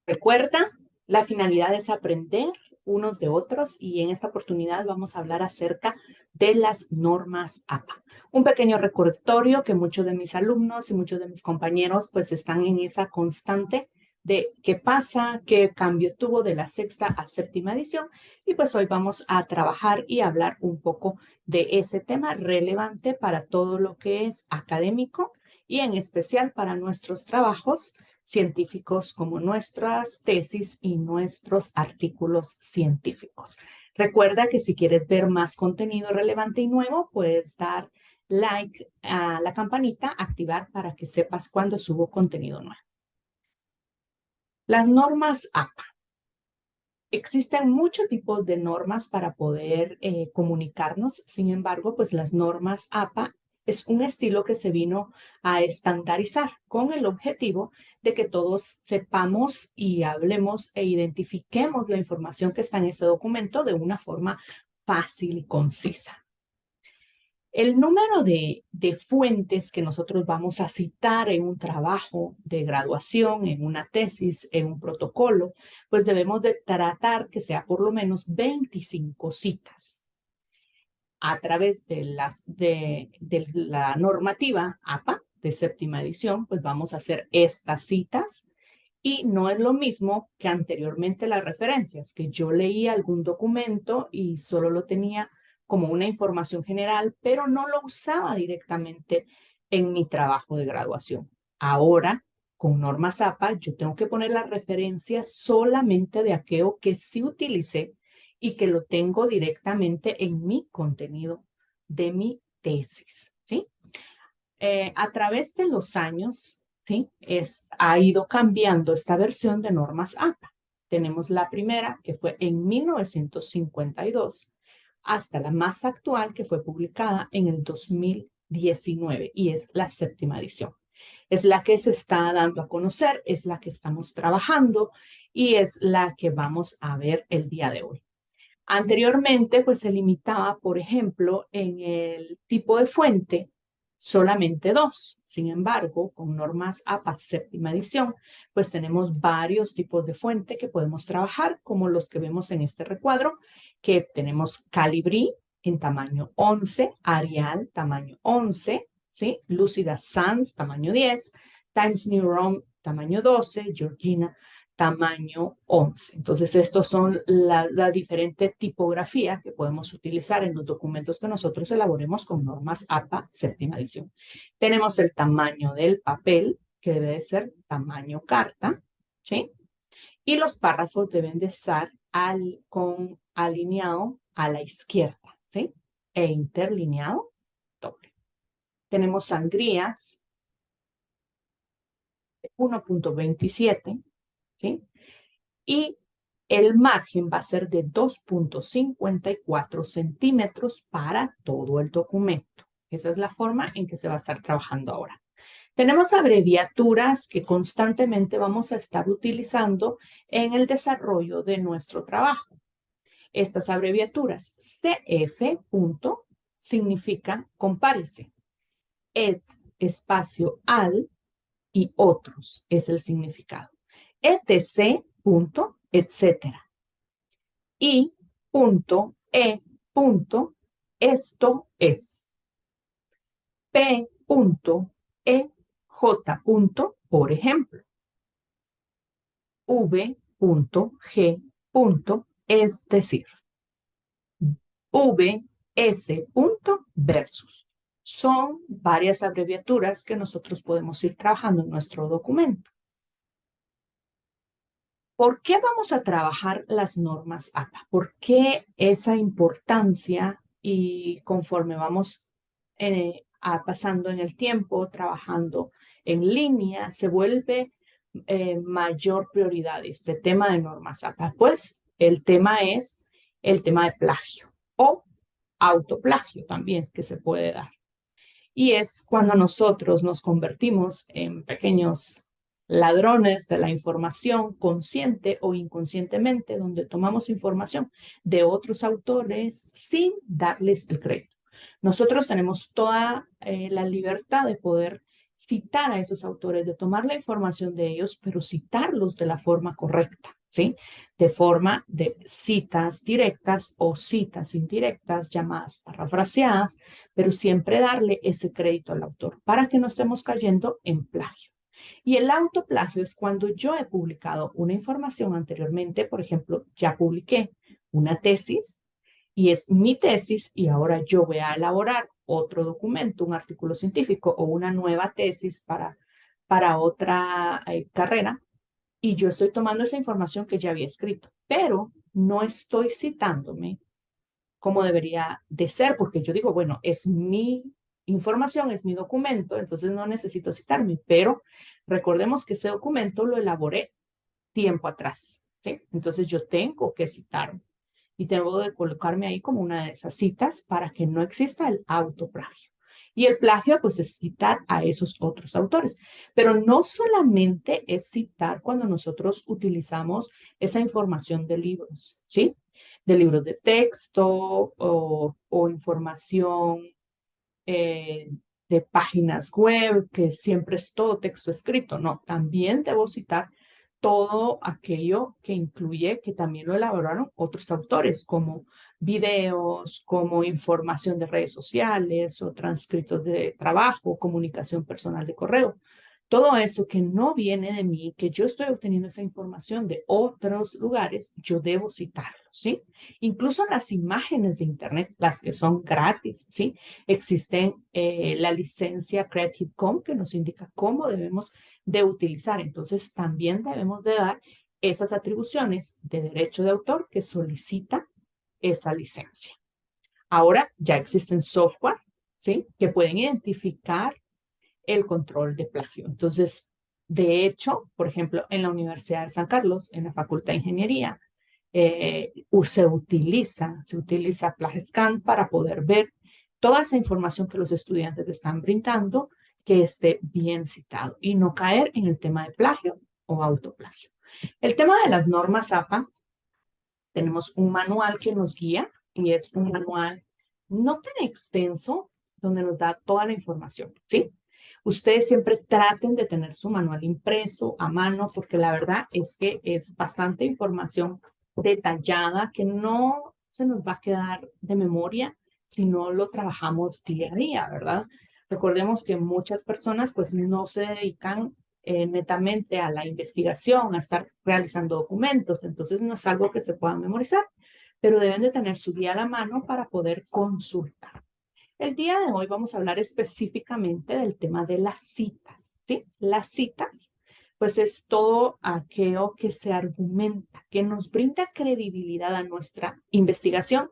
Recuerda, la finalidad es aprender unos de otros y en esta oportunidad vamos a hablar acerca de las normas APA. Un pequeño recordatorio que muchos de mis alumnos y muchos de mis compañeros pues están en esa constante de qué pasa, qué cambio tuvo de la sexta a séptima edición y pues hoy vamos a trabajar y hablar un poco de ese tema relevante para todo lo que es académico y en especial para nuestros trabajos científicos como nuestras tesis y nuestros artículos científicos. Recuerda que si quieres ver más contenido relevante y nuevo, puedes dar like a la campanita, activar para que sepas cuando subo contenido nuevo. Las normas APA. Existen muchos tipos de normas para poder comunicarnos. Sin embargo, pues las normas APA es un estilo que se vino a estandarizar con el objetivo de que todos sepamos y hablemos e identifiquemos la información que está en ese documento de una forma fácil y concisa. El número de fuentes que nosotros vamos a citar en un trabajo de graduación, en una tesis, en un protocolo, pues debemos de tratar que sea por lo menos 25 citas. A través de la normativa APA de séptima edición, pues vamos a hacer estas citas y no es lo mismo que anteriormente las referencias, que yo leía algún documento y solo lo tenía como una información general, pero no lo usaba directamente en mi trabajo de graduación. Ahora, con normas APA, yo tengo que poner la referencia solamente de aquello que sí utilicé y que lo tengo directamente en mi contenido de mi tesis, ¿sí? A través de los años, ¿sí? Ha ido cambiando esta versión de normas APA. Tenemos la primera, que fue en 1952, hasta la más actual, que fue publicada en el 2019, y es la séptima edición. Es la que se está dando a conocer, es la que estamos trabajando y es la que vamos a ver el día de hoy. Anteriormente, pues se limitaba, por ejemplo, en el tipo de fuente, solamente dos. Sin embargo, con normas APA séptima edición, pues tenemos varios tipos de fuente que podemos trabajar, como los que vemos en este recuadro, que tenemos Calibri en tamaño 11, Arial tamaño 11, ¿sí? Lucida Sans tamaño 10, Times New Roman tamaño 12, Georgina tamaño 11. Entonces, estos son la diferente tipografía que podemos utilizar en los documentos que nosotros elaboremos con normas APA séptima edición. Tenemos el tamaño del papel, que debe de ser tamaño carta, ¿sí? Y los párrafos deben de estar alineado a la izquierda, ¿sí? E interlineado doble. Tenemos sangrías 1.27, ¿sí? Y el margen va a ser de 2.54 centímetros para todo el documento. Esa es la forma en que se va a estar trabajando ahora. Tenemos abreviaturas que constantemente vamos a estar utilizando en el desarrollo de nuestro trabajo. Estas abreviaturas, CF punto significa compárese. Et espacio al y otros es el significado. etc. etcétera. Y e. Esto es. P. E. J. Por ejemplo. V. G. Es decir. V. S. Versus. Son varias abreviaturas que nosotros podemos ir trabajando en nuestro documento. ¿Por qué vamos a trabajar las normas APA? ¿Por qué esa importancia y conforme vamos pasando en el tiempo, trabajando en línea, se vuelve mayor prioridad este tema de normas APA? Pues el tema es el tema de plagio o autoplagio también que se puede dar. Y es cuando nosotros nos convertimos en pequeños ladrones de la información consciente o inconscientemente, donde tomamos información de otros autores sin darles el crédito. Nosotros tenemos toda la libertad de poder citar a esos autores, de tomar la información de ellos, pero citarlos de la forma correcta, ¿sí? De forma de citas directas o citas indirectas, llamadas parafraseadas, pero siempre darle ese crédito al autor para que no estemos cayendo en plagio. Y el autoplagio es cuando yo he publicado una información anteriormente, por ejemplo, ya publiqué una tesis y es mi tesis y ahora yo voy a elaborar otro documento, un artículo científico o una nueva tesis para otra carrera y yo estoy tomando esa información que ya había escrito, pero no estoy citándome como debería de ser, porque yo digo, bueno, es mi información, es mi documento, entonces no necesito citarme, pero recordemos que ese documento lo elaboré tiempo atrás, ¿sí? Entonces yo tengo que citarme y tengo de colocarme ahí como una de esas citas para que no exista el autoplagio. Y el plagio, pues, es citar a esos otros autores. Pero no solamente es citar cuando nosotros utilizamos esa información de libros, ¿sí? De libros de texto o información eh, de páginas web, que siempre es todo texto escrito. No, también debo citar todo aquello que incluye que también lo elaboraron otros autores, como videos, como información de redes sociales o transcritos de trabajo, comunicación personal de correo. Todo eso que no viene de mí, que yo estoy obteniendo esa información de otros lugares, yo debo citarlo, ¿sí? Incluso las imágenes de Internet, las que son gratis, ¿sí? Existen la licencia Creative Commons que nos indica cómo debemos de utilizar. Entonces, también debemos de dar esas atribuciones de derecho de autor que solicita esa licencia. Ahora ya existen software, ¿sí? Que pueden identificar el control de plagio. Entonces, de hecho, por ejemplo, en la Universidad de San Carlos, en la Facultad de Ingeniería, se utiliza PlagScan para poder ver toda esa información que los estudiantes están brindando, que esté bien citado y no caer en el tema de plagio o autoplagio. El tema de las normas APA, tenemos un manual que nos guía y es un manual no tan extenso donde nos da toda la información, ¿sí? Ustedes siempre traten de tener su manual impreso a mano porque la verdad es que es bastante información detallada que no se nos va a quedar de memoria si no lo trabajamos día a día, ¿verdad? Recordemos que muchas personas pues no se dedican netamente a la investigación, a estar realizando documentos, entonces no es algo que se pueda memorizar, pero deben de tener su guía a la mano para poder consultar. El día de hoy vamos a hablar específicamente del tema de las citas, ¿sí? Las citas, pues es todo aquello que se argumenta, que nos brinda credibilidad a nuestra investigación,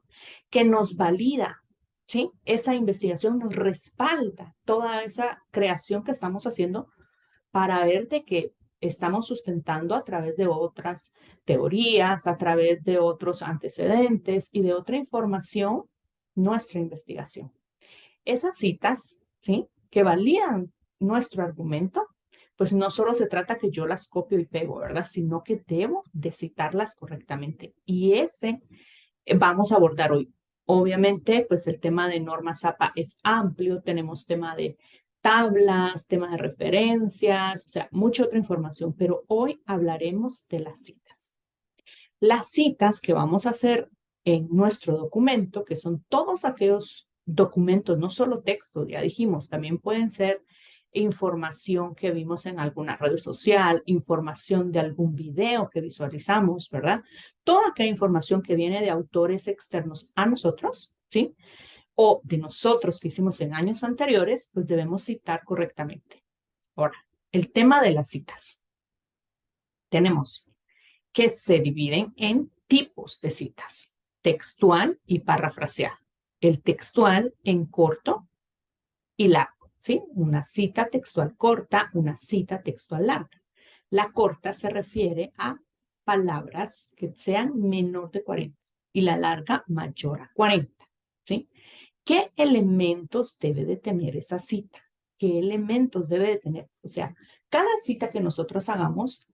que nos valida, ¿sí? Esa investigación nos respalda toda esa creación que estamos haciendo para ver de que estamos sustentando a través de otras teorías, a través de otros antecedentes y de otra información nuestra investigación. Esas citas, ¿sí? Que validan nuestro argumento, pues no solo se trata que yo las copio y pego, ¿verdad? Sino que debo de citarlas correctamente. Y ese vamos a abordar hoy. Obviamente, pues el tema de normas APA es amplio, tenemos tema de tablas, tema de referencias, o sea, mucha otra información, pero hoy hablaremos de las citas. Las citas que vamos a hacer en nuestro documento, que son todos aquellos documentos, no solo texto, ya dijimos, también pueden ser información que vimos en alguna red social, información de algún video que visualizamos, ¿verdad? Toda aquella información que viene de autores externos a nosotros, ¿sí? O de nosotros que hicimos en años anteriores, pues debemos citar correctamente. Ahora, el tema de las citas. Tenemos que se dividen en tipos de citas, textual y parafraseada. El textual en corto y largo, ¿sí? Una cita textual corta, una cita textual larga. La corta se refiere a palabras que sean menor de 40 y la larga mayor a 40, ¿sí? ¿Qué elementos debe de tener esa cita? ¿Qué elementos debe de tener? O sea, cada cita que nosotros hagamos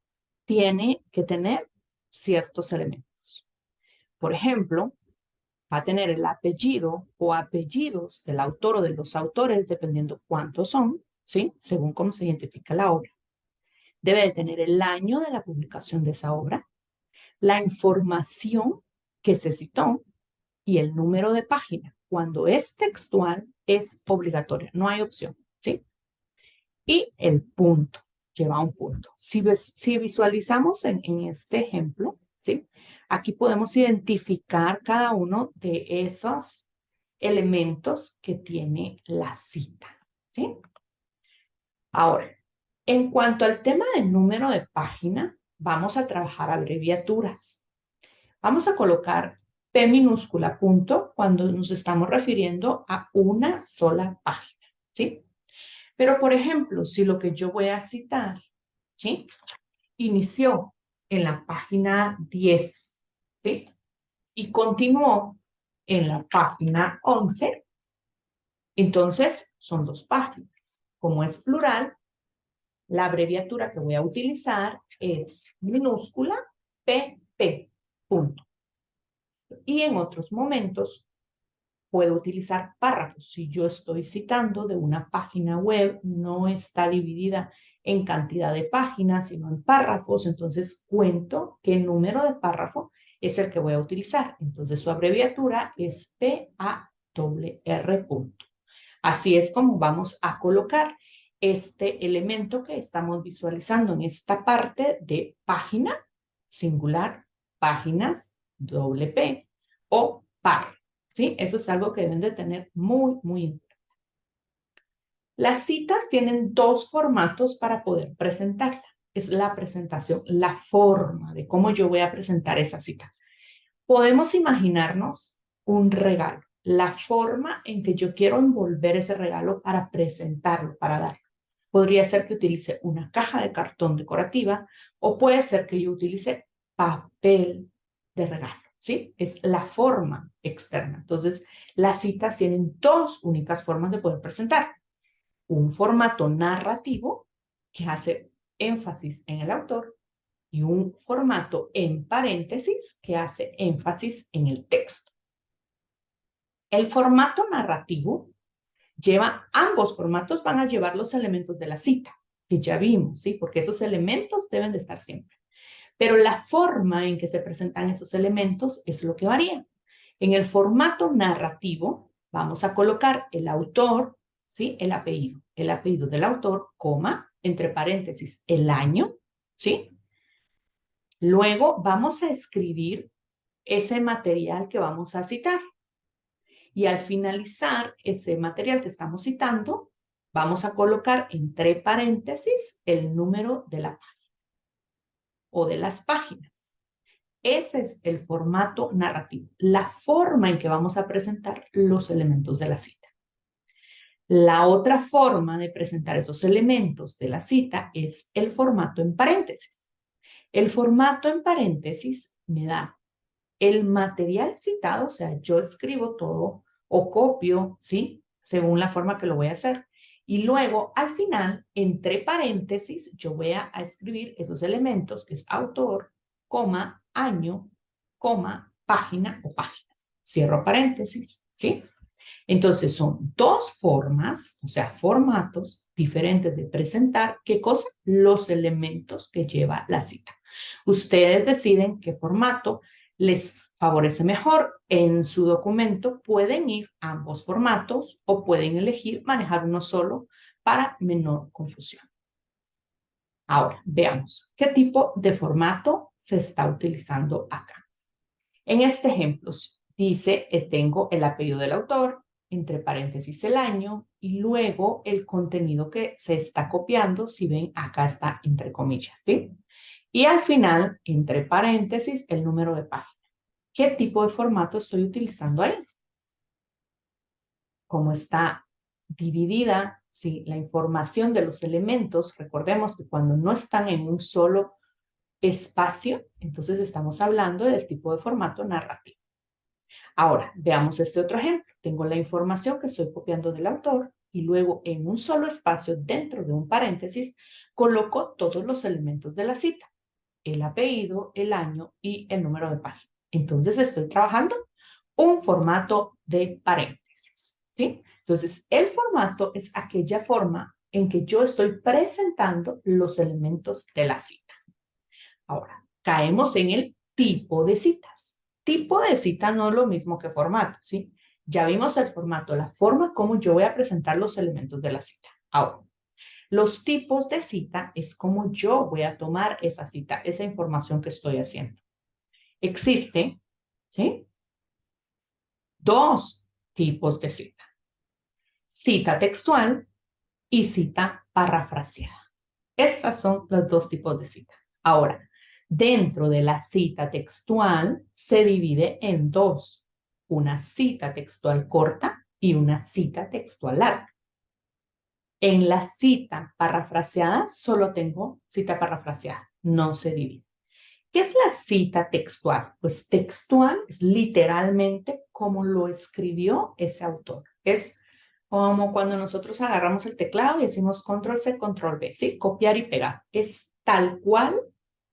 tiene que tener ciertos elementos. Por ejemplo, va a tener el apellido o apellidos del autor o de los autores, dependiendo cuántos son, ¿sí? Según cómo se identifica la obra. Debe de tener el año de la publicación de esa obra, la información que se citó y el número de página. Cuando es textual, es obligatorio, no hay opción, ¿sí? Y el punto, lleva un punto. Si visualizamos en este ejemplo, ¿sí? Aquí podemos identificar cada uno de esos elementos que tiene la cita, ¿sí? Ahora, en cuanto al tema del número de página, vamos a trabajar abreviaturas. Vamos a colocar P minúscula punto cuando nos estamos refiriendo a una sola página, ¿sí? Pero, por ejemplo, si lo que yo voy a citar, ¿sí? Inició en la página 10, ¿sí? Y continuó en la página 11, entonces son dos páginas. Como es plural, la abreviatura que voy a utilizar es minúscula PP, punto. Y en otros momentos puedo utilizar párrafos. Si yo estoy citando de una página web, no está dividida en cantidad de páginas, sino en párrafos, entonces cuento qué número de párrafo es el que voy a utilizar. Entonces su abreviatura es PARR, punto. Así es como vamos a colocar este elemento que estamos visualizando en esta parte de página, singular, páginas, doble P o par. ¿Sí? Eso es algo que deben de tener muy, muy importante. Las citas tienen dos formatos para poder presentarla. Es la presentación, la forma de cómo yo voy a presentar esa cita. Podemos imaginarnos un regalo, la forma en que yo quiero envolver ese regalo para presentarlo, para darlo. Podría ser que utilice una caja de cartón decorativa o puede ser que yo utilice papel de regalo, ¿sí? Es la forma externa. Entonces, las citas tienen dos únicas formas de poder presentar. Un formato narrativo que hace énfasis en el autor y un formato en paréntesis que hace énfasis en el texto. El formato narrativo lleva, ambos formatos van a llevar los elementos de la cita, que ya vimos, ¿sí? Porque esos elementos deben de estar siempre. Pero la forma en que se presentan esos elementos es lo que varía. En el formato narrativo vamos a colocar el autor, ¿sí? El apellido del autor, coma, entre paréntesis, el año, ¿sí? Luego vamos a escribir ese material que vamos a citar. Y al finalizar ese material que estamos citando, vamos a colocar entre paréntesis el número de la página o de las páginas. Ese es el formato narrativo, la forma en que vamos a presentar los elementos de la cita. La otra forma de presentar esos elementos de la cita es el formato en paréntesis. El formato en paréntesis me da el material citado, o sea, yo escribo todo o copio, ¿sí? Según la forma que lo voy a hacer. Y luego, al final, entre paréntesis, yo voy a escribir esos elementos, que es autor, coma, año, coma, página o páginas. Cierro paréntesis, ¿sí? Entonces, son dos formas, o sea, formatos diferentes de presentar, ¿qué cosa? Los elementos que lleva la cita. Ustedes deciden qué formato les favorece mejor. En su documento pueden ir a ambos formatos o pueden elegir manejar uno solo para menor confusión. Ahora, veamos qué tipo de formato se está utilizando acá. En este ejemplo dice, tengo el apellido del autor, entre paréntesis el año y luego el contenido que se está copiando, si ven acá está entre comillas, ¿sí? Y al final, entre paréntesis, el número de página. ¿Qué tipo de formato estoy utilizando ahí? Como está dividida, sí, la información de los elementos, recordemos que cuando no están en un solo espacio, entonces estamos hablando del tipo de formato narrativo. Ahora, veamos este otro ejemplo. Tengo la información que estoy copiando del autor y luego en un solo espacio, dentro de un paréntesis, coloco todos los elementos de la cita, el apellido, el año y el número de página. Entonces estoy trabajando un formato de paréntesis, ¿sí? Entonces, el formato es aquella forma en que yo estoy presentando los elementos de la cita. Ahora, caemos en el tipo de citas. Tipo de cita no es lo mismo que formato, ¿sí? Ya vimos el formato, la forma como yo voy a presentar los elementos de la cita. Ahora, los tipos de cita es como yo voy a tomar esa cita, esa información que estoy haciendo. Existen, ¿sí? Dos tipos de cita. Cita textual y cita parafraseada. Esos son los dos tipos de cita. Ahora, dentro de la cita textual se divide en dos. Una cita textual corta y una cita textual larga. En la cita parafraseada solo tengo cita parafraseada, no se divide. ¿Qué es la cita textual? Pues textual es literalmente como lo escribió ese autor. Es como cuando nosotros agarramos el teclado y decimos control C, control V, ¿sí? Copiar y pegar. Es tal cual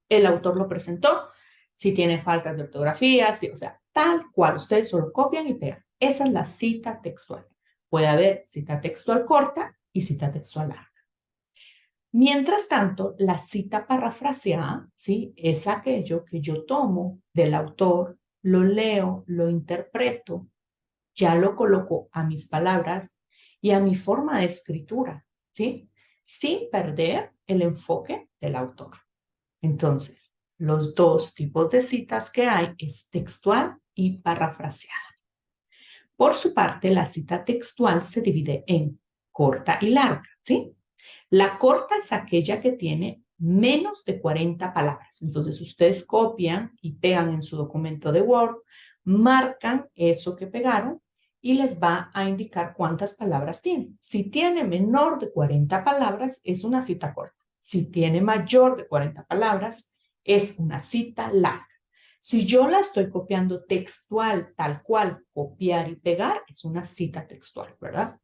el autor lo presentó. Si tiene faltas de ortografía, sí, o sea, tal cual. Ustedes solo copian y pegan. Esa es la cita textual. Puede haber cita textual corta y cita textual larga. Mientras tanto, la cita parafraseada, ¿sí? Es aquello que yo tomo del autor, lo leo, lo interpreto, ya lo coloco a mis palabras y a mi forma de escritura, ¿sí? Sin perder el enfoque del autor. Entonces, los dos tipos de citas que hay es textual y parafraseada. Por su parte, la cita textual se divide en corta y larga, ¿sí? La corta es aquella que tiene menos de 40 palabras. Entonces, ustedes copian y pegan en su documento de Word, marcan eso que pegaron y les va a indicar cuántas palabras tiene. Si tiene menor de 40 palabras, es una cita corta. Si tiene mayor de 40 palabras, es una cita larga. Si yo la estoy copiando textual, tal cual, copiar y pegar, es una cita textual, ¿verdad?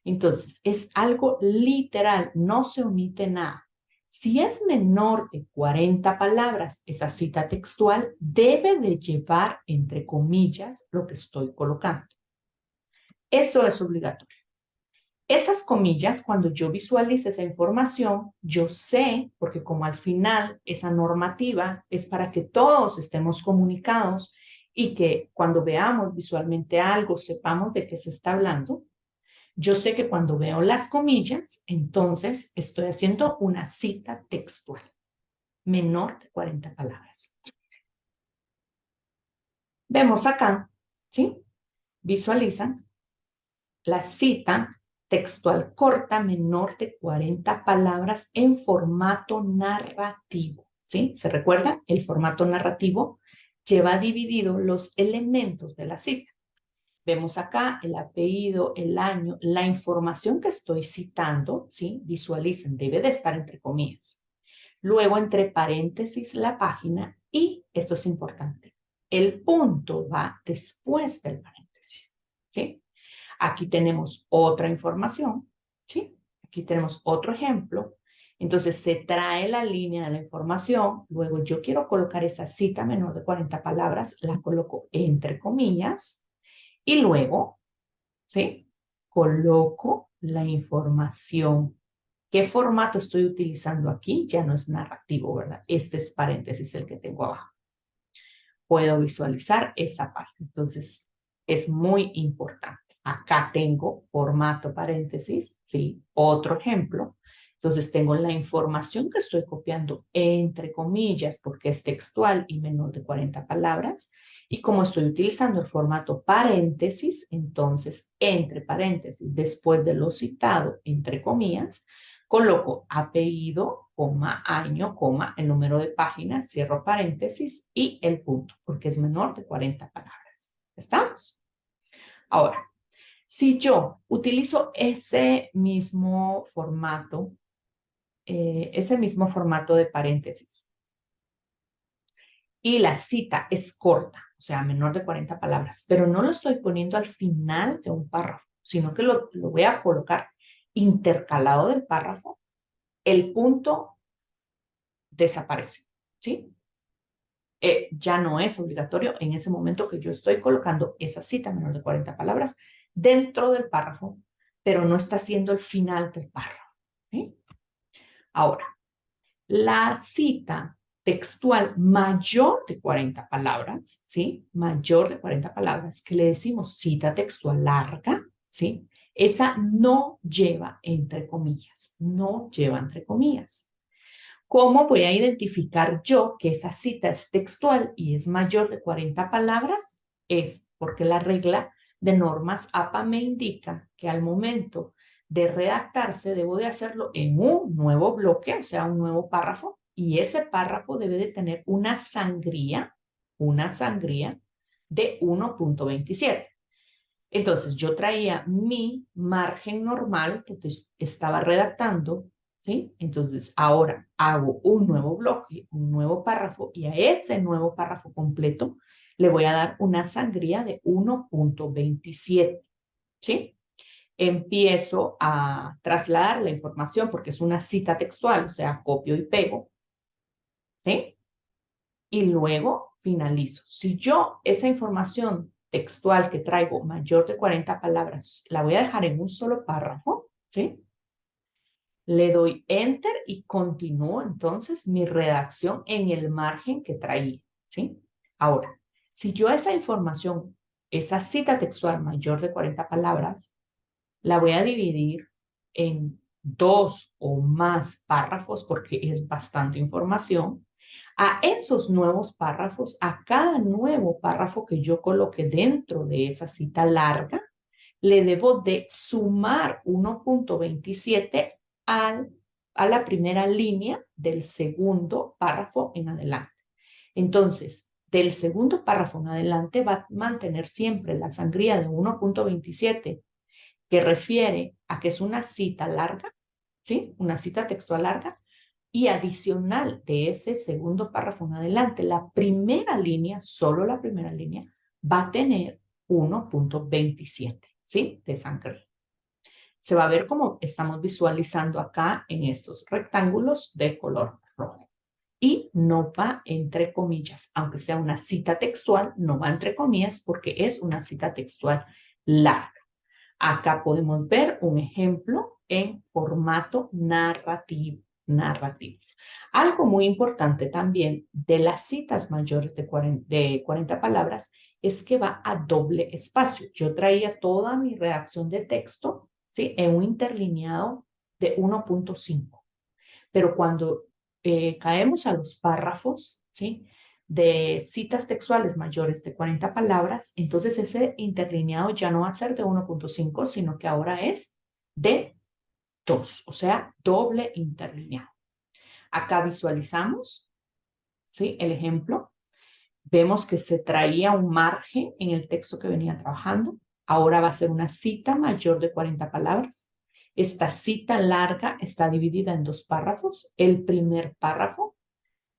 Entonces, es algo literal, no se omite nada. Si es menor de 40 palabras, esa cita textual debe de llevar, entre comillas, lo que estoy colocando. Eso es obligatorio. Esas comillas, cuando yo visualice esa información, yo sé, porque como al final esa normativa es para que todos estemos comunicados y que cuando veamos visualmente algo, sepamos de qué se está hablando. Yo sé que cuando veo las comillas, entonces estoy haciendo una cita textual, menor de 40 palabras. Vemos acá, ¿sí? Visualizan la cita textual corta, menor de 40 palabras en formato narrativo, ¿sí? ¿Se recuerda? El formato narrativo lleva dividido los elementos de la cita. Vemos acá el apellido, el año, la información que estoy citando, ¿sí? Visualicen, debe de estar entre comillas. Luego, entre paréntesis, la página y, esto es importante, el punto va después del paréntesis, ¿sí? Aquí tenemos otra información, ¿sí? Aquí tenemos otro ejemplo. Entonces, se trae la línea de la información. Luego, yo quiero colocar esa cita menor de 40 palabras, la coloco entre comillas. Y luego, ¿sí? Coloco la información. ¿Qué formato estoy utilizando aquí? Ya no es narrativo, ¿verdad? Este es paréntesis el que tengo abajo. Puedo visualizar esa parte. Entonces, es muy importante. Acá tengo formato paréntesis, ¿sí? Otro ejemplo. Entonces, tengo la información que estoy copiando entre comillas porque es textual y menor de 40 palabras. Y como estoy utilizando el formato paréntesis, entonces, entre paréntesis, después de lo citado, entre comillas, coloco apellido, coma, año, coma, el número de página, cierro paréntesis y el punto, porque es menor de 40 palabras. ¿Estamos? Ahora, si yo utilizo ese mismo formato de paréntesis y la cita es corta, o sea, menor de 40 palabras, pero no lo estoy poniendo al final de un párrafo, sino que lo voy a colocar intercalado del párrafo, el punto desaparece, ¿sí? Ya no es obligatorio en ese momento que yo estoy colocando esa cita menor de 40 palabras dentro del párrafo, pero no está siendo el final del párrafo. ¿Sí? Ahora, la cita textual mayor de 40 palabras, ¿sí? Mayor de 40 palabras, que le decimos cita textual larga, ¿sí? Esa no lleva entre comillas, no lleva entre comillas. ¿Cómo voy a identificar yo que esa cita es textual y es mayor de 40 palabras? Es porque la regla de normas APA me indica que al momento de redactarse debo de hacerlo en un nuevo bloque, o sea, un nuevo párrafo, y ese párrafo debe de tener una sangría de 1.27. Entonces, yo traía mi margen normal que estaba redactando, ¿sí? Entonces, ahora hago un nuevo bloque, un nuevo párrafo, y a ese nuevo párrafo completo le voy a dar una sangría de 1.27, ¿sí? Empiezo a trasladar la información porque es una cita textual, o sea, copio y pego, ¿sí? Y luego finalizo. Si yo esa información textual que traigo mayor de 40 palabras la voy a dejar en un solo párrafo, ¿sí? Le doy enter y continúo entonces mi redacción en el margen que traía, ¿sí? Ahora, si yo esa información, esa cita textual mayor de 40 palabras, la voy a dividir en dos o más párrafos porque es bastante información. A esos nuevos párrafos, a cada nuevo párrafo que yo coloque dentro de esa cita larga, le debo de sumar 1.27 a la primera línea del segundo párrafo en adelante. Entonces, del segundo párrafo en adelante va a mantener siempre la sangría de 1.27 que refiere a que es una cita larga, ¿sí? Una cita textual larga, y adicional de ese segundo párrafo en adelante, la primera línea, solo la primera línea, va a tener 1.27, ¿sí? De sangre. Se va a ver como estamos visualizando acá en estos rectángulos de color rojo. Y no va entre comillas, aunque sea una cita textual, no va entre comillas porque es una cita textual larga. Acá podemos ver un ejemplo en formato narrativo. Algo muy importante también de las citas mayores de 40 palabras es que va a doble espacio. Yo traía toda mi redacción de texto, ¿sí? En un interlineado de 1.5. Pero cuando caemos a los párrafos, ¿sí? De citas textuales mayores de 40 palabras, entonces ese interlineado ya no va a ser de 1.5, sino que ahora es de 2, o sea, doble interlineado. Acá visualizamos, ¿sí? El ejemplo. Vemos que se traía un margen en el texto que venía trabajando. Ahora va a ser una cita mayor de 40 palabras. Esta cita larga está dividida en dos párrafos. El primer párrafo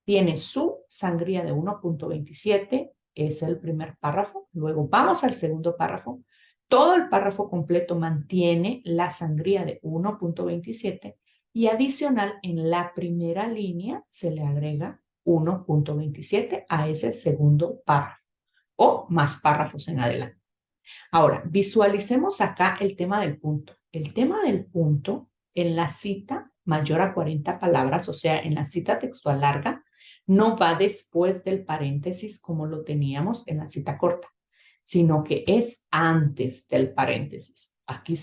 tiene su sangría de 1.27, es el primer párrafo. Luego vamos al segundo párrafo. Todo el párrafo completo mantiene la sangría de 1.27 y adicional en la primera línea se le agrega 1.27 a ese segundo párrafo o más párrafos en adelante. Ahora, visualicemos acá el tema del punto. El tema del punto en la cita mayor a 40 palabras, o sea, en la cita textual larga, no va después del paréntesis como lo teníamos en la cita corta, sino que es antes del paréntesis. Aquí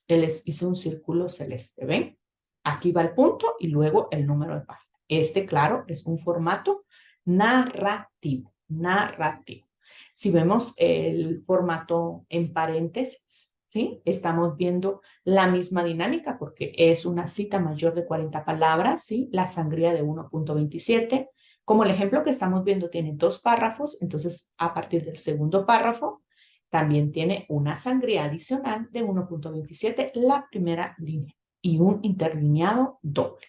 les hice un círculo celeste, ¿ven? Aquí va el punto y luego el número de página. Este, claro, es un formato narrativo. Si vemos el formato en paréntesis, ¿sí? Estamos viendo la misma dinámica porque es una cita mayor de 40 palabras, ¿sí? La sangría de 1.27. Como el ejemplo que estamos viendo tiene dos párrafos, entonces a partir del segundo párrafo también tiene una sangría adicional de 1.27, la primera línea, y un interlineado doble.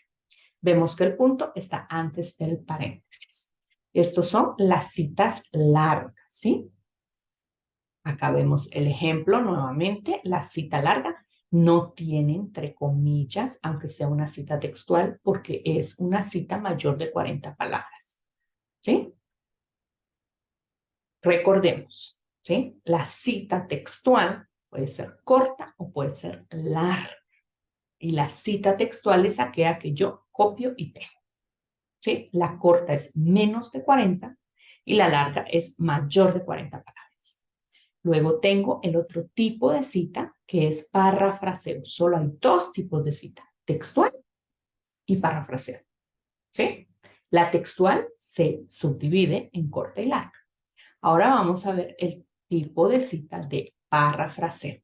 Vemos que el punto está antes del paréntesis. Estos son las citas largas, ¿sí? Acá vemos el ejemplo nuevamente, la cita larga no tiene entre comillas, aunque sea una cita textual, porque es una cita mayor de 40 palabras, ¿sí? Recordemos, ¿sí? La cita textual puede ser corta o puede ser larga. Y la cita textual es aquella que yo copio y pego. ¿Sí? La corta es menos de 40 y la larga es mayor de 40 palabras. Luego tengo el otro tipo de cita que es parafraseo. Solo hay dos tipos de cita, textual y parafraseo. ¿Sí? La textual se subdivide en corta y larga. Ahora vamos a ver el tipo de cita de parafraseo.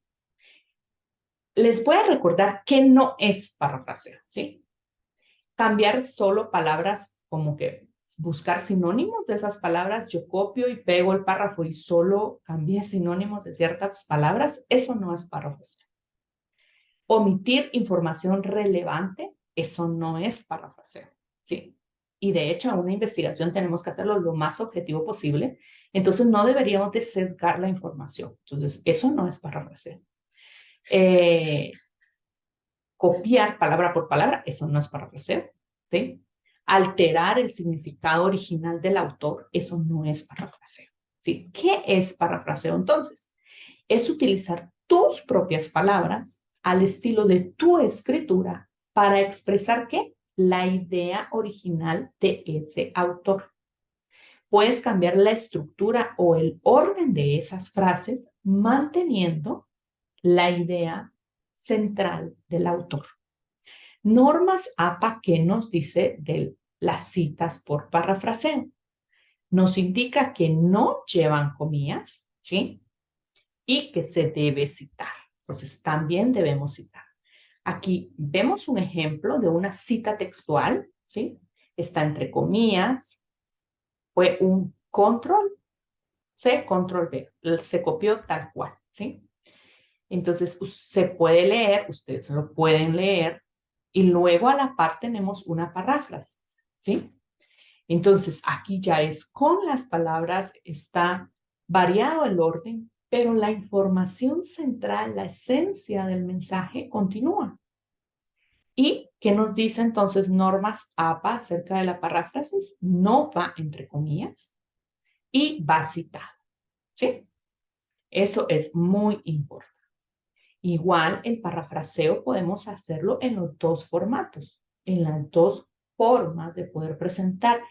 Les voy a recordar que no es parafraseo, ¿sí? Cambiar solo palabras, como que buscar sinónimos de esas palabras, yo copio y pego el párrafo y solo cambié sinónimos de ciertas palabras, eso no es parafraseo. Omitir información relevante, eso no es parafraseo, ¿sí? Y de hecho, en una investigación tenemos que hacerlo lo más objetivo posible, entonces no deberíamos de sesgar la información. Entonces, eso no es parafraseo. Copiar palabra por palabra, eso no es parafraseo, ¿sí? Alterar el significado original del autor, eso no es parafraseo, ¿sí? ¿Qué es parafraseo entonces? Es utilizar tus propias palabras al estilo de tu escritura para expresar ¿qué? La idea original de ese autor. Puedes cambiar la estructura o el orden de esas frases manteniendo la idea central del autor. Normas APA, ¿qué nos dice de las citas por parafraseo? Nos indica que no llevan comillas, ¿sí? Y que se debe citar. Entonces, también debemos citar. Aquí vemos un ejemplo de una cita textual, ¿sí? Está entre comillas, fue un control C, control V, se copió tal cual, ¿sí? Entonces, se puede leer, ustedes lo pueden leer, y luego a la par tenemos una paráfrasis, ¿sí? Entonces, aquí ya es con las palabras, está variado el orden, pero la información central, la esencia del mensaje continúa. ¿Y qué nos dice entonces normas APA acerca de la paráfrasis? No va entre comillas y va citado, ¿sí? Eso es muy importante. Igual el parafraseo podemos hacerlo en los dos formatos, en las dos formas de poder presentar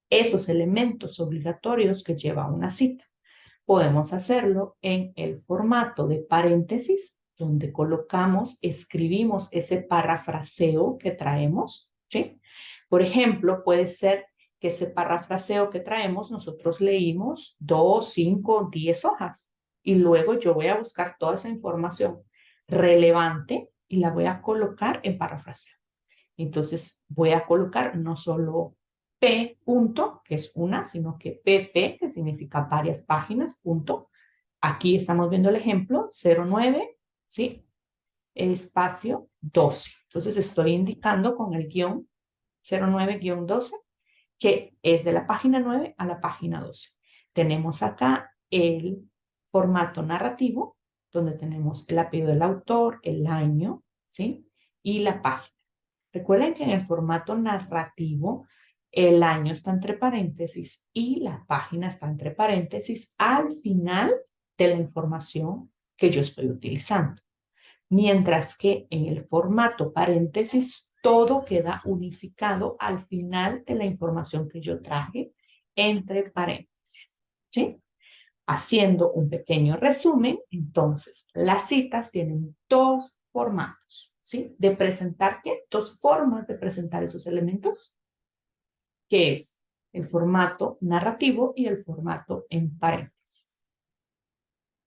esos elementos obligatorios que lleva una cita. Podemos hacerlo en el formato de paréntesis, donde colocamos, escribimos ese parafraseo que traemos, ¿sí? Por ejemplo, puede ser que ese parafraseo que traemos, nosotros leímos 2, 5, 10 hojas y luego yo voy a buscar toda esa información relevante y la voy a colocar en parafraseo. Entonces voy a colocar no solo P punto, que es una, sino que PP, que significa varias páginas, punto. Aquí estamos viendo el ejemplo, 09, ¿sí? Espacio 12. Entonces estoy indicando con el guión 09-12 que es de la página 9 a la página 12. Tenemos acá el formato narrativo, donde tenemos el apellido del autor, el año, ¿sí? Y la página. Recuerden que en el formato narrativo, el año está entre paréntesis y la página está entre paréntesis al final de la información que yo estoy utilizando. Mientras que en el formato paréntesis, todo queda unificado al final de la información que yo traje entre paréntesis, ¿sí? Haciendo un pequeño resumen, entonces, las citas tienen dos formatos, ¿sí? De presentar, ¿qué? Dos formas de presentar esos elementos, que es el formato narrativo y el formato en paréntesis.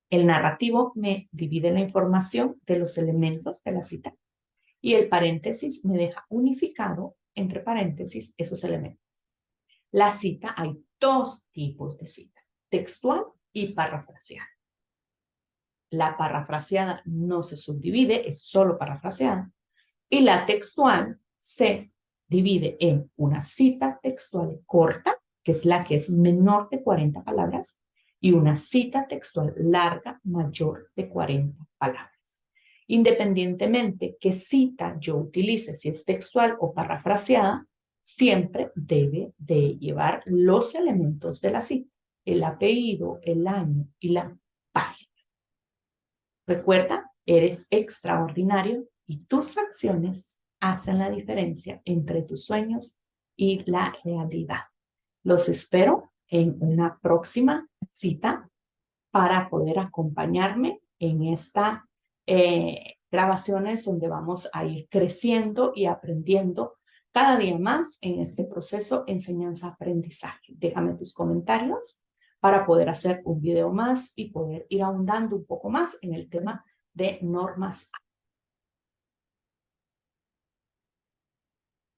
El narrativo me divide la información de los elementos de la cita y el paréntesis me deja unificado entre paréntesis esos elementos. La cita, hay dos tipos de cita, textual y parafraseada. La parafraseada no se subdivide, es solo parafraseada. Y la textual se divide en una cita textual corta, que es la que es menor de 40 palabras, y una cita textual larga mayor de 40 palabras. Independientemente qué cita yo utilice, si es textual o parafraseada, siempre debe de llevar los elementos de la cita, el apellido, el año y la página. Recuerda, eres extraordinario y tus acciones hacen la diferencia entre tus sueños y la realidad. Los espero en una próxima cita para poder acompañarme en esta grabaciones donde vamos a ir creciendo y aprendiendo cada día más en este proceso enseñanza-aprendizaje. Déjame tus comentarios para poder hacer un video más y poder ir ahondando un poco más en el tema de normas